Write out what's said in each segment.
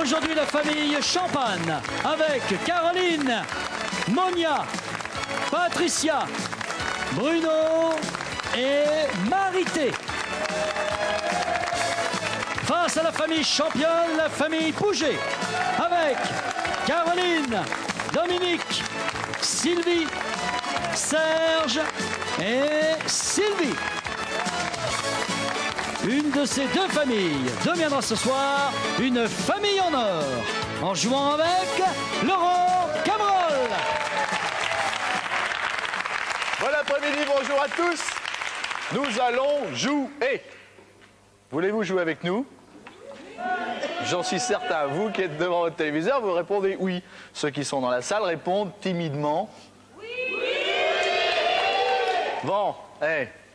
Aujourd'hui, la famille Champagne avec Caroline, Monia, Patricia, Bruno et Marité. Face à la famille championne, la famille Pouget avec Caroline, Dominique, Sylvie, Serge et Sylvie. Une de ces deux familles deviendra ce soir une famille en or en jouant avec Laurent Cabrol. Bon après-midi, bonjour à tous. Nous allons jouer. Voulez-vous jouer avec nous? J'en suis certain, vous qui êtes devant votre téléviseur, vous répondez oui. Ceux qui sont dans la salle répondent timidement. Oui. Bon,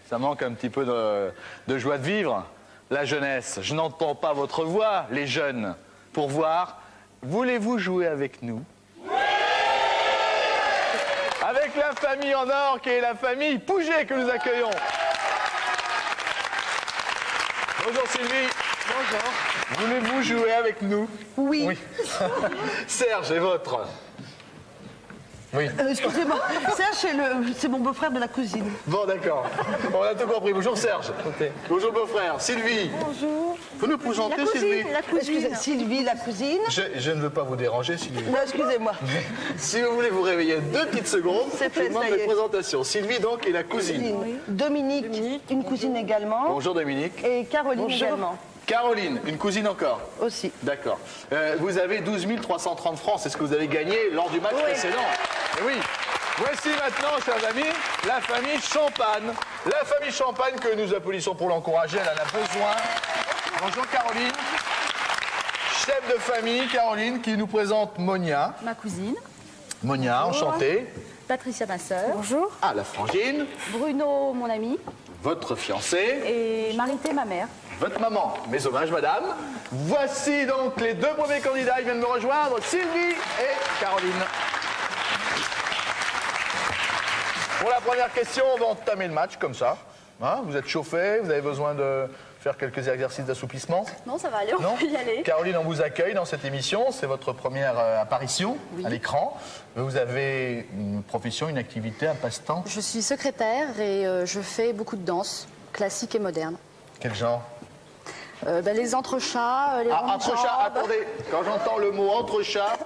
ça manque un petit peu de joie de vivre. La jeunesse, je n'entends pas votre voix, les jeunes. Pour voir, voulez-vous jouer avec nous? Oui. Avec la famille en or qui est la famille Pouget que nous accueillons. Bonjour Sylvie. Bonjour. Voulez-vous jouer avec nous? Oui. Oui. Serge est votre. Oui. Excusez-moi, Serge, c'est mon beau-frère de la cousine. Bon, d'accord. On a tout compris. Bonjour Serge. Bonjour beau-frère. Sylvie. Bonjour. Vous nous présenter La Sylvie? cousine, la cousine. Sylvie, la cousine. Je ne veux pas vous déranger, Sylvie. Non, excusez-moi. Si vous voulez vous réveiller 2 petites secondes, C'est fait, je demande ça y est. les présentations. Sylvie, donc, est la cousine. Oui. Dominique, une cousine également. Bonjour Dominique. Et Caroline également. Caroline, une cousine encore. Aussi. D'accord. Vous avez 12 330 francs. C'est ce que vous avez gagné lors du match précédent. Et oui. Voici maintenant, chers amis, la famille Champagne. La famille Champagne que nous applaudissons pour l'encourager. Elle en a besoin. Bonjour Caroline. Chef de famille, Caroline, qui nous présente Monia. Ma cousine. Monia, enchantée. Patricia, ma sœur. Bonjour. Ah, la frangine. Bruno, mon ami. Votre fiancée. Et Marité, ma mère. Votre maman. Mes hommages, madame. Voici donc les 2 premiers candidats. Ils viennent me rejoindre, Sylvie et Caroline. Pour la première question, on va entamer le match comme ça. Hein, vous êtes chauffé, vous avez besoin de faire quelques exercices d'assouplissement? Non, ça va aller, on peut y aller. Caroline, on vous accueille dans cette émission. C'est votre première apparition à l'écran. Vous avez une profession, une activité, un passe-temps? Je suis secrétaire et je fais beaucoup de danse, classique et moderne. Quel genre? Les entrechats, les rondes de Entrechat, jambes. attendez. Quand j'entends le mot entrechat,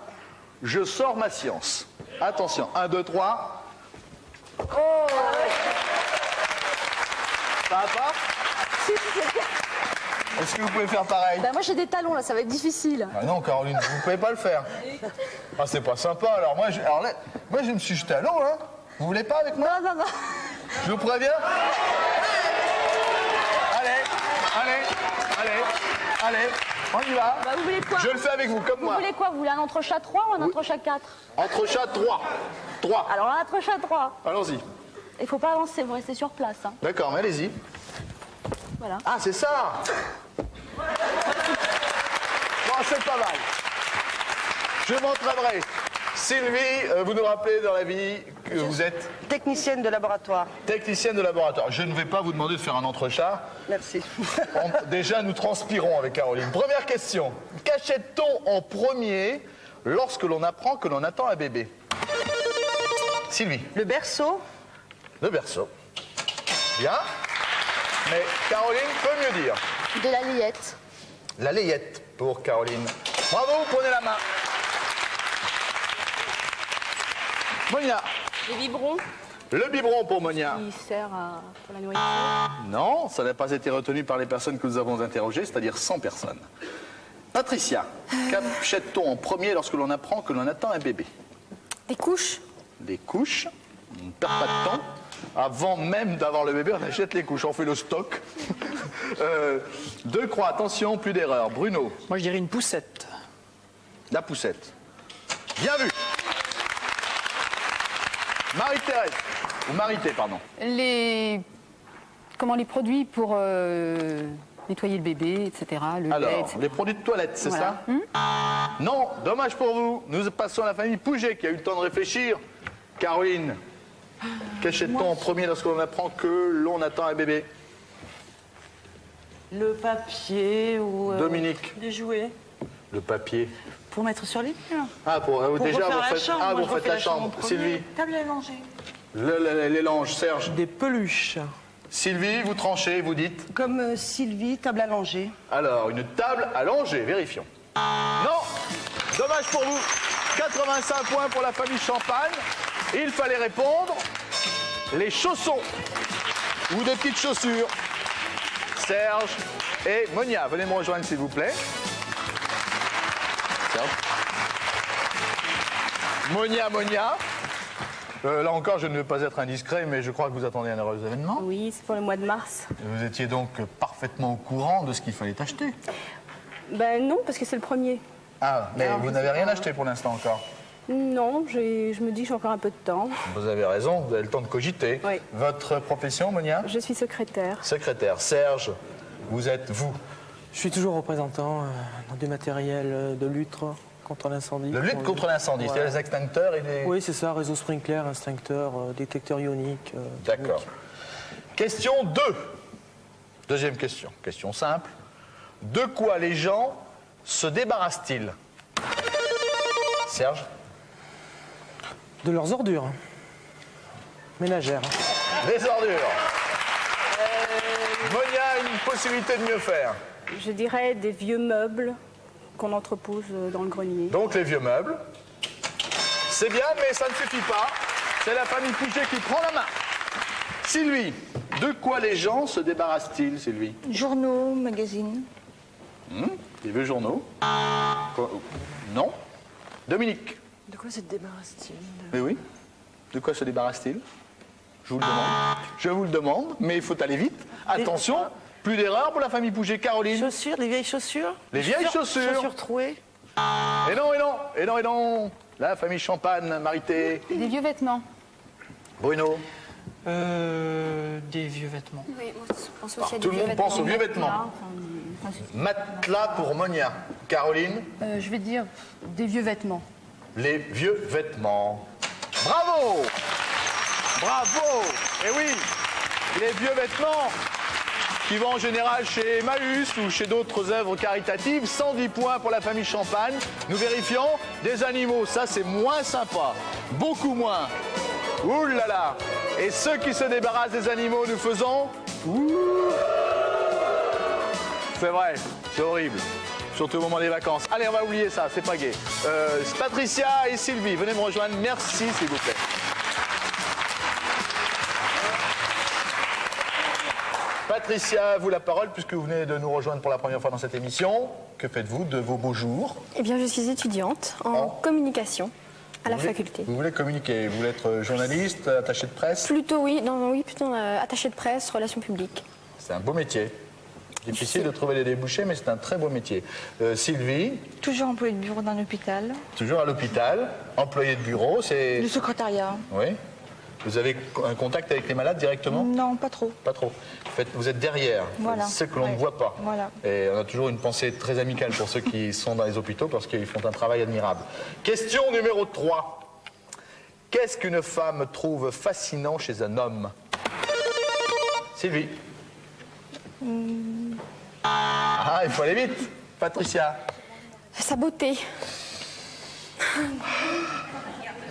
je sors ma science. Attention, 1, 2, 3. Oh. Ça va pas? Est-ce que vous pouvez faire pareil? Moi j'ai des talons là, ça va être difficile. Ah non, Caroline, vous ne pouvez pas le faire. Ah, c'est pas sympa. Alors moi, je me suis jeté à l'eau, hein. Vous voulez pas avec moi? Non. Je vous préviens? Allez, on y va. Vous voulez quoi? Je le fais avec vous, comme moi. Vous voulez quoi? Vous voulez un entrechat 3 ou un entrechat 4? Entrechat 3. 3. Alors un entrechat 3. Allons-y. Il faut pas avancer, vous restez sur place. Hein. D'accord, mais allez-y. Voilà. Ah, c'est ça. Bon, c'est pas mal. Je m'entraînerai. Sylvie, vous nous rappelez dans la vie que vous êtes Technicienne de laboratoire. technicienne de laboratoire. Je ne vais pas vous demander de faire un entrechat. Merci. Déjà, nous transpirons avec Caroline. Première question. Qu'achète-t-on en premier lorsque l'on apprend que l'on attend un bébé? Sylvie. Le berceau. Le berceau. Bien. Mais Caroline peut mieux dire. De la layette. La layette pour Caroline. Bravo, prenez la main. Monia. Les biberons. Le biberon pour Monia. Qui sert pour la nourriture. Non, ça n'a pas été retenu par les personnes que nous avons interrogées, c'est-à-dire 100 personnes. Patricia, qu'achète-t-on en premier lorsque l'on apprend que l'on attend un bébé? Des couches. Des couches. On ne perd pas de temps. Avant même d'avoir le bébé, on achète les couches, on fait le stock. 2 croix, attention, plus d'erreurs. Bruno. Moi, je dirais une poussette. La poussette. Bien vu. Marie-Thérèse. Ou Marité, pardon. Les produits pour nettoyer le bébé, etc. Le lait, Alors, etc. les produits de toilette, c'est Voilà. ça? Non, dommage pour vous. Nous passons à la famille Pouget qui a eu le temps de réfléchir. Caroline, qu'achète-t-on en premier lorsque l'on apprend que l'on attend un bébé? Le papier ou... Dominique. Des jouets. Le papier. Pour mettre sur les murs. Ah, pour déjà, refaire vous la faites, chambre. ah, Moi, vous je faites refais la chambre. en premier. Sylvie. Table à langer. Les langes, Serge. Des peluches. Sylvie, vous tranchez, vous dites. Comme Sylvie, table à langer. Alors, une table à langer, vérifions. Non, dommage pour vous. 85 points pour la famille Champagne. Il fallait répondre les chaussons ou de petites chaussures. Serge et Monia, venez me rejoindre s'il vous plaît. Serge. Monia. Là encore, je ne veux pas être indiscret, mais je crois que vous attendez un heureux événement. Oui, c'est pour le mois de mars. Vous étiez donc parfaitement au courant de ce qu'il fallait acheter. Ben non, parce que c'est le premier. Ah, mais vous n'avez rien acheté pour l'instant encore. Non, je me dis que j'ai encore un peu de temps. Vous avez raison, vous avez le temps de cogiter. Oui. Votre profession, Monia? Je suis secrétaire. Secrétaire. Serge, vous êtes vous? Je suis toujours représentant dans du matériel de lutte contre l'incendie. Le lutte contre l'incendie, Ouais. c'est les extincteurs et les... Oui, c'est ça, réseau sprinkler, extincteur, détecteur ionique. D'accord. Question 2. Deuxième question. Question simple. De quoi les gens se débarrassent-ils? Serge? De leurs ordures ménagères. Les ordures. Monia a une possibilité de mieux faire. Je dirais des vieux meubles qu'on entrepose dans le grenier. Donc les vieux meubles. C'est bien, mais ça ne suffit pas. C'est la famille Pouget qui prend la main. Sylvie, de quoi les gens se débarrassent-ils, Sylvie? Journaux, magazines. Des vieux journaux? Quoi? Non. Dominique? De quoi se débarrasse-t-il? Mais oui. De quoi se débarrasse-t-il? Je vous le demande. Je vous le demande, mais il faut aller vite. Attention, plus d'erreurs pour la famille Pouget. Caroline? Chaussures, les vieilles chaussures. Les vieilles chaussures. Chaussures trouées. Et non. La famille Champagne, Marité. Des vieux vêtements. Bruno? Des vieux vêtements. Oui, moi, je pense aussi à des Tout le vieux monde pense aux vieux vêtements. Enfin, Matelas pour Monia. Caroline? je vais dire des vieux vêtements. Les vieux vêtements. Bravo! Bravo! Et oui, les vieux vêtements qui vont en général chez Emmaüs ou chez d'autres œuvres caritatives. 110 points pour la famille Champagne. Nous vérifions. Des animaux, ça c'est moins sympa. Beaucoup moins. Ouh là là! Et ceux qui se débarrassent des animaux, nous faisons... Ouh. C'est vrai, c'est horrible. Surtout au moment des vacances. Allez, on va oublier ça, c'est pas gai. Patricia et Sylvie, venez me rejoindre. Merci, s'il vous plaît. Patricia, à vous la parole, puisque vous venez de nous rejoindre pour la première fois dans cette émission. Que faites-vous de vos beaux jours? Eh bien, je suis étudiante en communication à la faculté. Vous voulez communiquer? Vous voulez être journaliste, attaché de presse? Plutôt oui, plutôt attachée de presse, relations publiques. C'est un beau métier. Difficile de trouver les débouchés, mais c'est un très beau métier. Sylvie? Toujours employée de bureau d'un hôpital. Toujours à l'hôpital, employé de bureau, c'est... Le secrétariat. Oui. Vous avez un contact avec les malades directement? Non, pas trop. Pas trop. Vous êtes derrière, Voilà. ce que l'on ne voit pas. Voilà. Et on a toujours une pensée très amicale pour ceux qui sont dans les hôpitaux parce qu'ils font un travail admirable. Question numéro 3. Qu'est-ce qu'une femme trouve fascinant chez un homme? Sylvie? Ah, il faut aller vite. Patricia? Sa beauté.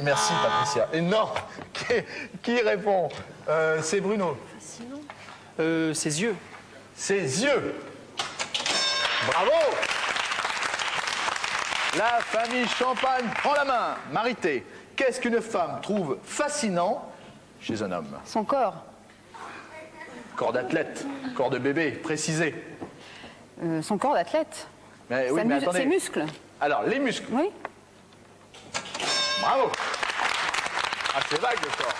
Merci, Patricia. Et non, qui répond? C'est Bruno. Ses yeux. Ses yeux. Bravo. La famille Champagne prend la main. Marité, qu'est-ce qu'une femme trouve fascinant chez un homme? Son corps. Corps d'athlète, corps de bébé, précisé. Son corps d'athlète. Mais, oui, mais attendez. Ses muscles. Alors, les muscles. Oui. Bravo. Ah, c'est vague le corps.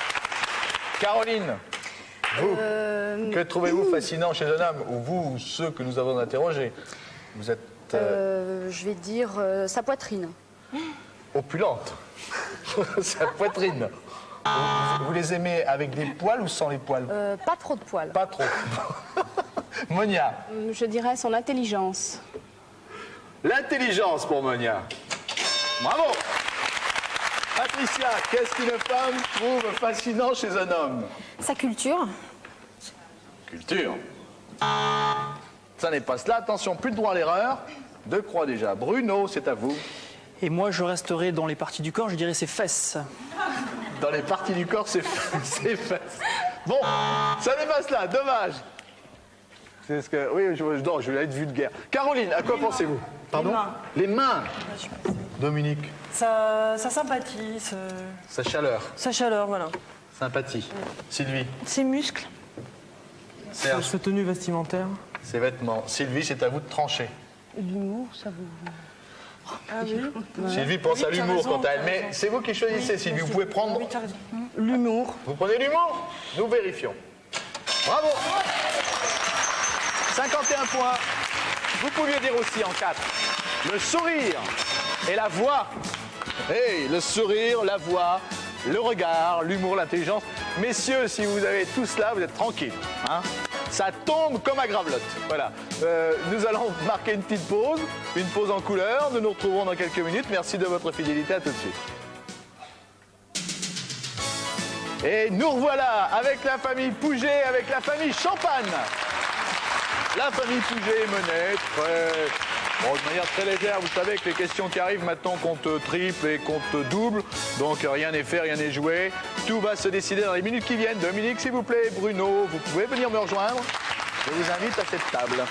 Caroline, vous, que trouvez-vous fascinant chez un homme? Ou vous, ou ceux que nous avons interrogés? Vous êtes Je vais dire sa poitrine. opulente. Sa poitrine. Vous les aimez avec des poils ou sans les poils? Pas trop de poils. Pas trop. Monia. Je dirais son intelligence. L'intelligence pour Monia. Bravo. Patricia, qu'est-ce qu'une femme trouve fascinant chez un homme? Sa culture. Culture. Ça n'est pas cela. Attention, plus de droit à l'erreur. 2 croix déjà. Bruno, c'est à vous. Et moi, je resterai dans les parties du corps, je dirais ses fesses. Dans les parties du corps, c'est fesses. Bon, ça dépasse là, dommage. C'est ce que... Oui, non, je vais être vulgaire. Caroline, à quoi pensez-vous? Pardon? Les mains. Dominique. Sa sympathie, Sa chaleur. sa chaleur, voilà. Sympathie. Sylvie. Ses muscles. Serge. Sa tenue vestimentaire. Ses vêtements. Sylvie, c'est à vous de trancher. L'humour, ça vous... Ah oui. Sylvie pense à l'humour quant à elle. Mais c'est vous qui choisissez, Sylvie. Vous pouvez prendre... L'humour. Vous prenez l'humour? Nous vérifions. Bravo. 51 points. Vous pouviez dire aussi en 4. Le sourire et la voix. Hey, le sourire, la voix, le regard, l'humour, l'intelligence. Messieurs, si vous avez tout cela, vous êtes tranquilles. Hein? Ça tombe comme à Gravelotte. Voilà. Nous allons marquer une petite pause en couleur. Nous nous retrouverons dans quelques minutes. Merci de votre fidélité. À tout de suite. Et nous revoilà avec la famille Pouget, avec la famille Champagne. La famille Pouget menait de manière très légère. Vous savez que les questions qui arrivent maintenant comptent triple et comptent double. Donc rien n'est fait, rien n'est joué. Tout va se décider dans les minutes qui viennent. Dominique, s'il vous plaît, Bruno, vous pouvez venir me rejoindre. Je vous invite à cette table.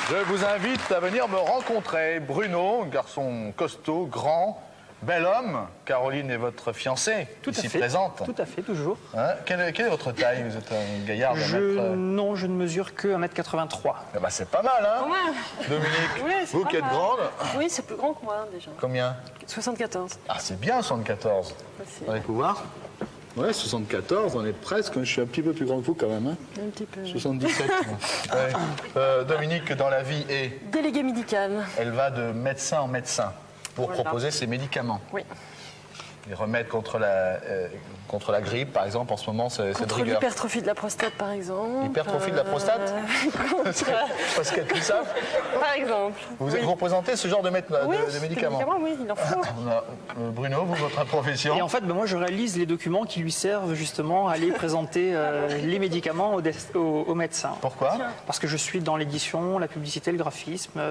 Je vous invite à venir me rencontrer. Bruno, un garçon costaud, grand, bel homme. Caroline est votre fiancée, ici présente. Tout à fait, toujours. Hein, quelle est votre taille? Vous êtes un gaillard de mètre... Non, je ne mesure que 1m83. Eh ben, c'est pas mal, hein? Dominique, Oui, c'est vous pas qui êtes mal. grande, Oui, c'est plus grand que moi déjà. combien? 74. Ah, c'est bien, 74. On va pouvoir? Ouais, 74, on est presque. Je suis un petit peu plus grand que vous quand même, hein? Un petit peu. 77. Ouais. Dominique, dans la vie, Délégué médical. elle va de médecin en médecin pour Voilà. proposer ses médicaments. Oui. Les remèdes contre la grippe, par exemple, en ce moment, c'est de Contre rigueur. l'hypertrophie de la prostate, par exemple. L'hypertrophie de la prostate Parce qu'elle tout ça. Par exemple. Vous représentez ce genre de médicaments? Oui, il en faut. On a, Bruno, vous, votre profession? Et en fait, moi, je réalise les documents qui lui servent justement à aller présenter les médicaments aux médecins. Pourquoi? Parce que je suis dans l'édition, la publicité, le graphisme.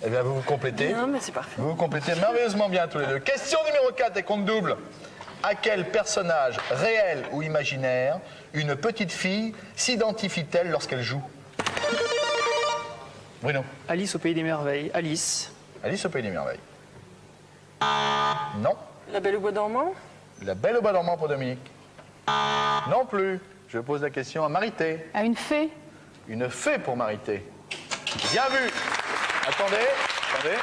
Eh bien, vous vous complétez. Non, mais c'est parfait. Vous vous complétez merveilleusement bien tous les deux. Question numéro 4 et compte double. À quel personnage réel ou imaginaire une petite fille s'identifie-t-elle lorsqu'elle joue? Bruno. Alice au Pays des Merveilles. Alice. Alice au Pays des Merveilles. Non. La Belle au bois dormant. La Belle au bois dormant pour Dominique. Non plus. Je pose la question à Marité. À une fée. Une fée pour Marité. Bien vu. Attendez.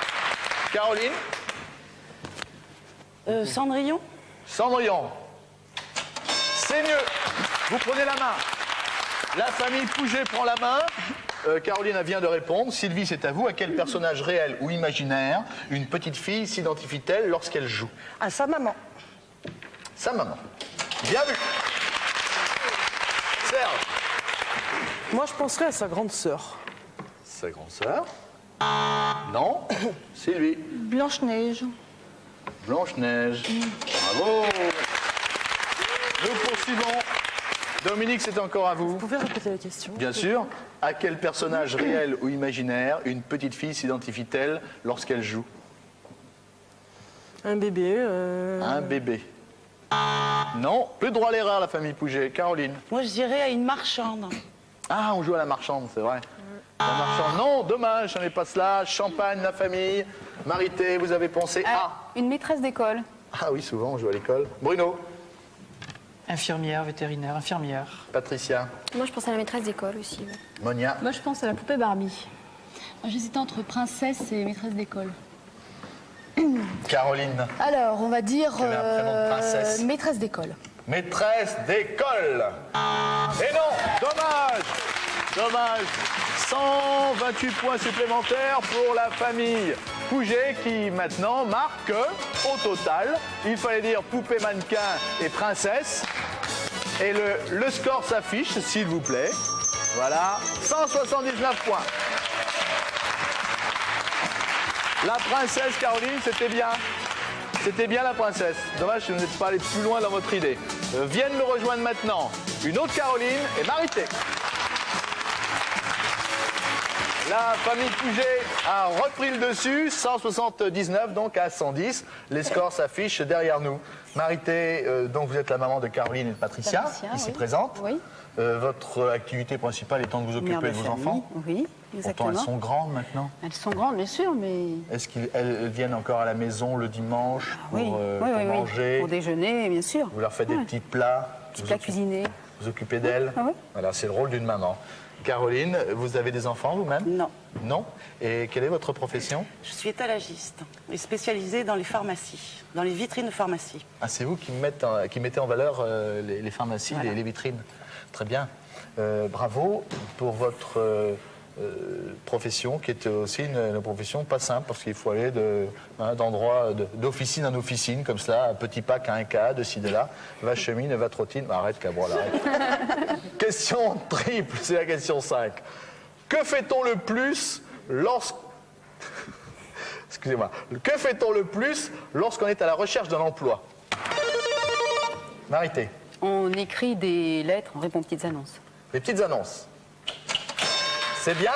Caroline. Cendrillon. Cendrillon. C'est mieux. Vous prenez la main. La famille Pouget prend la main. Caroline vient de répondre. Sylvie, c'est à vous. À quel personnage réel ou imaginaire une petite fille s'identifie-t-elle lorsqu'elle joue? À sa maman. Sa maman. Bien vu. Serge. Moi, je penserais à sa grande sœur. Sa grande sœur. Non. Sylvie. Blanche-Neige. Blanche-Neige. Bravo. Nous poursuivons. Dominique, c'est encore à vous. Vous pouvez répéter la question? Bien sûr. À quel personnage réel ou imaginaire une petite fille s'identifie-t-elle lorsqu'elle joue? Un bébé. Un bébé. Non. Plus de droit à l'erreur, la famille Pouget. Caroline. Moi, je dirais à une marchande. Ah, on joue à la marchande, c'est vrai. La marchande. Non, dommage, ce n'est pas cela. Champagne, la famille. Marité, vous avez pensé à... Une maîtresse d'école. Ah oui, souvent, on joue à l'école. Bruno. Infirmière, vétérinaire, infirmière. Patricia. Moi, je pense à la maîtresse d'école aussi. Ouais. Monia. Moi, je pense à la poupée Barbie. J'hésitais entre princesse et maîtresse d'école. Caroline. Alors, on va dire Tu avais un prénom de princesse. maîtresse d'école. Maîtresse d'école. Et non, dommage. Dommage. 128 points supplémentaires pour la famille Pouget qui maintenant marque au total, il fallait dire poupée mannequin et princesse. Et le score s'affiche, s'il vous plaît. Voilà, 179 points. La princesse Caroline, c'était bien. C'était bien la princesse. Dommage que vous n'êtes pas allé plus loin dans votre idée. Viennent me rejoindre maintenant une autre Caroline et Marité. La famille Pouget a repris le dessus, 179 donc à 110. Les scores s'affichent derrière nous. Marité, donc vous êtes la maman de Caroline et de Patricia, ici présente. Oui. Votre activité principale étant de vous occuper de vos enfants. Oui, exactement. Pourtant, elles sont grandes maintenant. Elles sont grandes, bien sûr, mais... Est-ce qu'elles viennent encore à la maison le dimanche pour, oui, pour manger? Pour déjeuner, bien sûr. Vous leur faites des petits plats? Petits plats cuisinés. Vous occupez d'elles? Ah oui. Voilà, c'est le rôle d'une maman. Caroline, vous avez des enfants vous-même? Non. Non? Et quelle est votre profession? Je suis étalagiste et spécialisée dans les pharmacies, dans les vitrines de pharmacie. Ah, c'est vous qui mettez en valeur les pharmacies, Voilà. les vitrines. Très bien. Bravo pour votre profession, qui est aussi une profession pas simple, parce qu'il faut aller d'endroit, d'officine en officine, comme cela, un petit pack à un cas, de ci, de là, va chemine, va trottine. Arrête, Cabral, arrête. Question triple, c'est la question 5. Que fait-on le plus Excusez-moi. Que fait-on le plus lorsqu'on est à la recherche d'un emploi? Marité. On écrit des lettres, on répond aux petites annonces. Les petites annonces. C'est bien.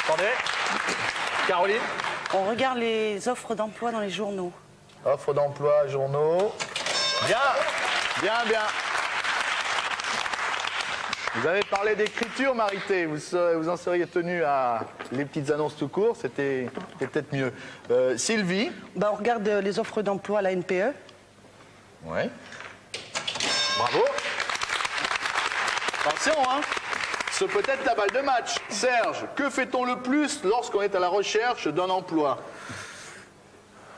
Attendez. Caroline. On regarde les offres d'emploi dans les journaux. Offre d'emploi, journaux. Bien. Bien, bien. Vous avez parlé d'écriture, Marité. Vous en seriez tenu à les petites annonces tout court. C'était peut-être mieux. Sylvie. On regarde les offres d'emploi à la NPE. Oui. Bravo. Attention, hein. Ce peut être la balle de match. Serge, que fait-on le plus lorsqu'on est à la recherche d'un emploi?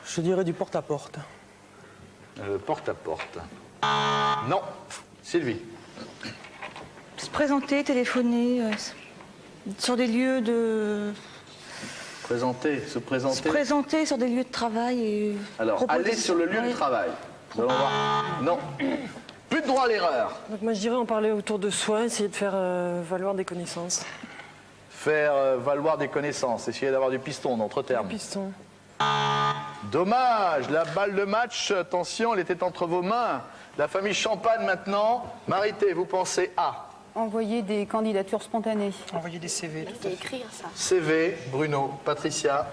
Je dirais du porte-à-porte. Porte-à-porte. Non. Sylvie. Se présenter, téléphoner, sur des lieux de... Se présenter. Se présenter sur des lieux de travail et... Alors, aller sur le lieu de travail. Nous allons voir. Non. Plus de droit à l'erreur. Donc moi je dirais en parler autour de soi, essayer de faire valoir des connaissances. Faire valoir des connaissances, essayer d'avoir du piston, d'autres termes. Du piston. Dommage, la balle de match, attention, elle était entre vos mains. La famille Champagne maintenant. Marité, vous pensez à? Envoyer des candidatures spontanées. Envoyer des CV. C'est écrire ça. CV, Bruno, Patricia.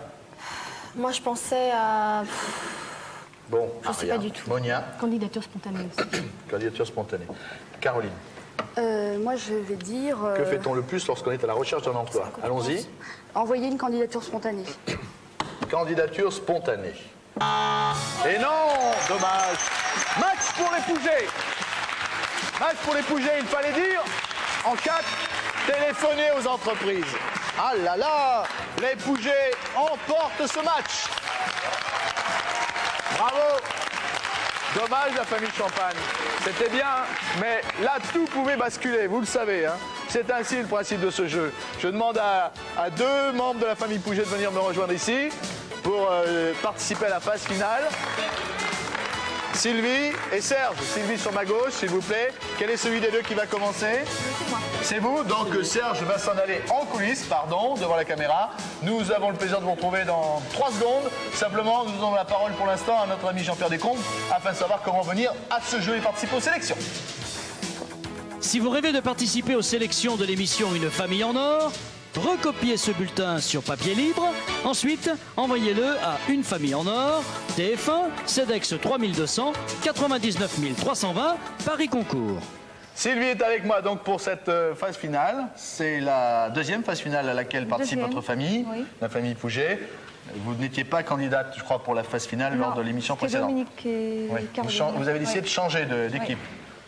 Moi, je pensais à Bon, Je sais pas du tout. Monia, candidature spontanée aussi. candidature spontanée. Caroline, Moi, je vais dire... que fait-on le plus lorsqu'on est à la recherche d'un emploi? Allons-y. Envoyer une candidature spontanée. Candidature spontanée. Et non, dommage. Match pour les Pougets. Match pour les Pougets, il fallait dire. En 4, téléphoner aux entreprises. Ah là là, les Pougets emportent ce match. Bravo. Dommage la famille Champagne. C'était bien, mais là tout pouvait basculer, vous le savez. Hein. C'est ainsi le principe de ce jeu. Je demande à deux membres de la famille Pouget de venir me rejoindre ici pour participer à la phase finale. Sylvie et Serge. Sylvie sur ma gauche, s'il vous plaît. Quel est celui des deux qui va commencer? C'est vous. Donc Serge va s'en aller en coulisses, pardon, devant la caméra. Nous avons le plaisir de vous retrouver dans 3 secondes. Simplement, nous donnons la parole pour l'instant à notre ami Jean-Pierre Descombes afin de savoir comment venir à ce jeu et participer aux sélections. Si vous rêvez de participer aux sélections de l'émission Une famille en or, recopiez ce bulletin sur papier libre. Ensuite, envoyez-le à Une famille en or, TF1, CEDEX 3200, 99 320, Paris Concours. Sylvie est avec moi donc pour cette phase finale. C'est la deuxième phase finale à laquelle participe votre famille, la famille Pouget. Vous n'étiez pas candidate, je crois, pour la phase finale lors de l'émission précédente. Dominique et Caroline. Vous avez décidé de changer d'équipe.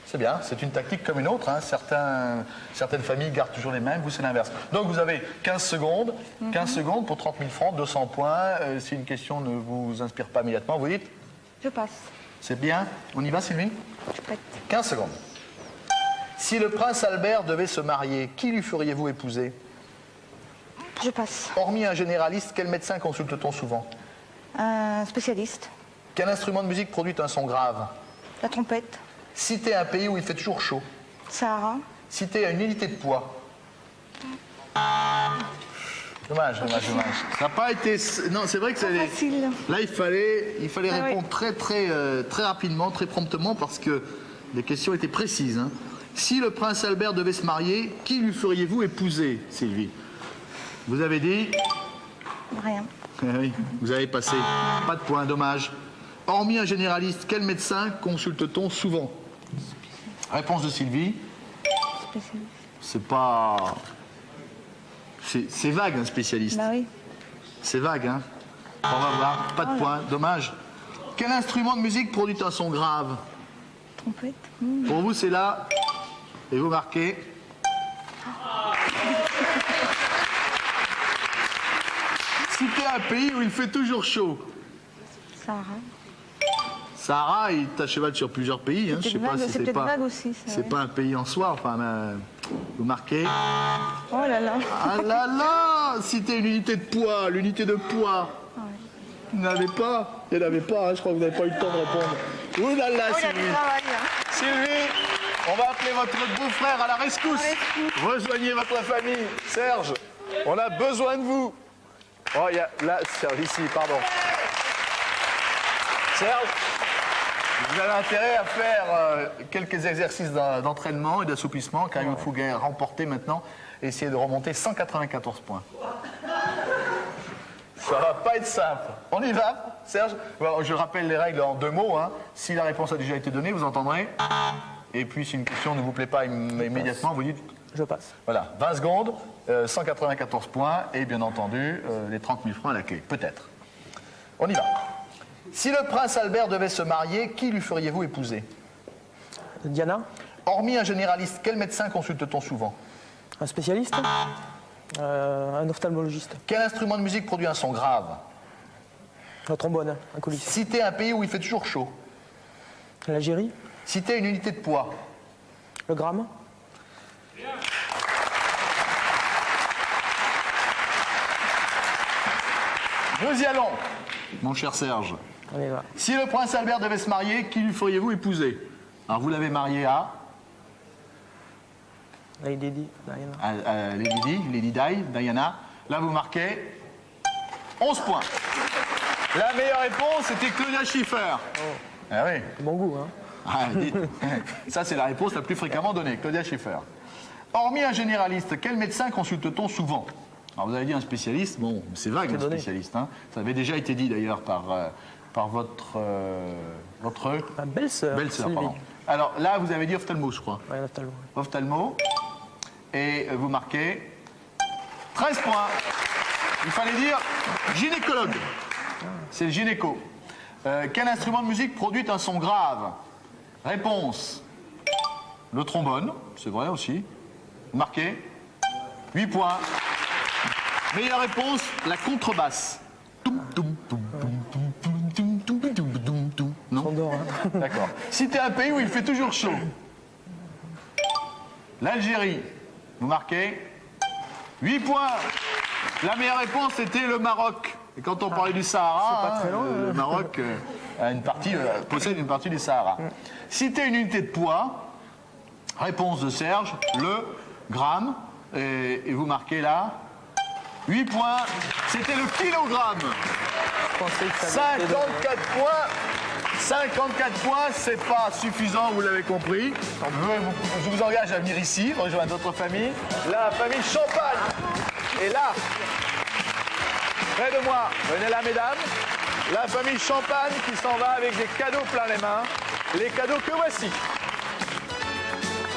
C'est bien, c'est une tactique comme une autre. Hein. Certaines familles gardent toujours les mêmes, vous c'est l'inverse. Donc vous avez 15 secondes, 15 secondes pour 30 000 francs, 200 points. Si une question ne vous inspire pas immédiatement, vous dites? Je passe. C'est bien. On y va, Sylvie? Je suis prête. 15 secondes. Si le prince Albert devait se marier, qui lui feriez-vous épouser? Je passe. Hormis un généraliste, quel médecin consulte-t-on souvent? Un spécialiste. Quel instrument de musique produit un son grave? La trompette. Citez un pays où il fait toujours chaud. Sahara. Citez une unité de poids. Dommage, dommage, dommage. Ça n'a pas été... Non, c'est vrai que c'est... Facile. Là, il fallait répondre très rapidement, très promptement, parce que les questions étaient précises. Hein. Si le prince Albert devait se marier, qui lui feriez-vous épouser, Sylvie? Vous avez dit? Rien. Oui, vous avez passé. Pas de points, dommage. Hormis un généraliste, quel médecin consulte-t-on souvent? Réponse de Sylvie. Spécialiste. C'est pas... C'est vague, un spécialiste. Bah oui. C'est vague, hein. On va voir. Pas de points, dommage. Quel instrument de musique produit un son grave? Trompette. Pour vous, c'est là. Et vous marquez. Citez un pays où il fait toujours chaud. Sahara. Sahara, il est à cheval sur plusieurs pays. Hein. Je sais pas si c'est c'est peut-être pas. vague aussi. C'est pas un pays en soi. Enfin, vous marquez. Oh là là. Ah là là! Citez une unité de poids. L'unité de poids. Ouais. Vous n'avez pas? Il n'y en avait pas. Hein. Je crois que vous n'avez pas eu le temps de répondre. Ouh là là, Oh, il y a Sylvie. du travail, hein. Sylvie, on va appeler votre beau-frère à la rescousse. Rejoignez votre famille. Serge, on a besoin de vous. Oh, il y a là, Serge, ici, pardon. Serge, vous avez intérêt à faire quelques exercices d'entraînement et d'assouplissement, car il vous faut remporter maintenant et essayer de remonter 194 points. Ça va pas être simple. On y va, Serge? Bon, je rappelle les règles en 2 mots. Hein. Si la réponse a déjà été donnée, vous entendrez. Et puis, si une question ne vous plaît pas immédiatement, vous dites... Je passe. Voilà, 20 secondes, 194 points et bien entendu, les 30 000 francs à la clé. Peut-être. On y va. Si le prince Albert devait se marier, qui lui feriez-vous épouser? Diana? Hormis un généraliste, quel médecin consulte-t-on souvent? Un spécialiste? Un ophtalmologiste? Quel instrument de musique produit un son grave? Un trombone, un colis. Citez un pays où il fait toujours chaud. L'Algérie? Citez une unité de poids. Le gramme? Nous y allons, mon cher Serge. On y va. Si le prince Albert devait se marier, qui lui feriez-vous épouser? Alors, vous l'avez marié à Lady Di, Diana. à Lady Di, Lady Di, Diana. Là, vous marquez 11 points. La meilleure réponse, c'était Claudia Schiffer. Ah oui. Bon goût, hein? Ah, ça, c'est la réponse la plus fréquemment donnée, Claudia Schiffer. Hormis un généraliste, quel médecin consulte-t-on souvent? Alors, vous avez dit un spécialiste, bon, c'est vague, un spécialiste. Hein. Ça avait déjà été dit, d'ailleurs, par votre belle-sœur. Belle-sœur, pardon. Alors, là, vous avez dit ophtalmo, je crois. Oui, ophtalmo. Ophtalmo. Et vous marquez 13 points. Il fallait dire gynécologue. C'est le gynéco. Quel instrument de musique produit un son grave? Réponse. Le trombone, c'est vrai aussi. Marqué. 8 points. Meilleure réponse, la contrebasse. Non? D'accord. Citez un pays où il fait toujours chaud. L'Algérie. Vous marquez 8 points. La meilleure réponse, c'était le Maroc. Et quand on parlait du Sahara, le Maroc possède une partie du Sahara. Citez une unité de poids. Réponse de Serge, le gramme. Et vous marquez là 8 points. C'était le kilogramme. 54 points. 54 points, c'est pas suffisant, vous l'avez compris. Je vous engage à venir ici, rejoindre d'autres familles. La famille Champagne est là. Près de moi, venez là, mesdames. La famille Champagne qui s'en va avec des cadeaux plein les mains. Les cadeaux que voici.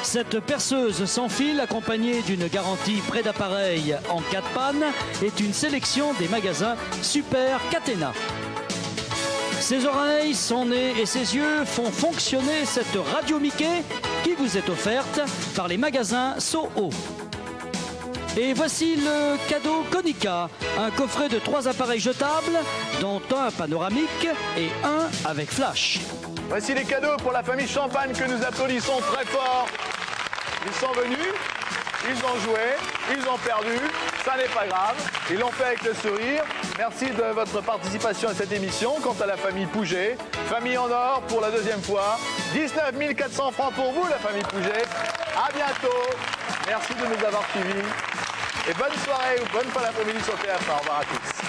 Cette perceuse sans fil, accompagnée d'une garantie prêt d'appareil en cas de panne, est une sélection des magasins Super Catena. Ses oreilles, son nez et ses yeux font fonctionner cette radio Mickey qui vous est offerte par les magasins Soho. Et voici le cadeau Konica, un coffret de 3 appareils jetables, dont un panoramique et un avec flash. Voici les cadeaux pour la famille Champagne que nous applaudissons très fort. Ils sont venus, ils ont joué, ils ont perdu, ça n'est pas grave. Ils l'ont fait avec le sourire. Merci de votre participation à cette émission. Quant à la famille Pouget, famille en or pour la 2e fois. 19 400 francs pour vous, la famille Pouget. À bientôt. Merci de nous avoir suivis. Et bonne soirée ou bonne fin d'après-midi sur TF1. Au revoir à tous.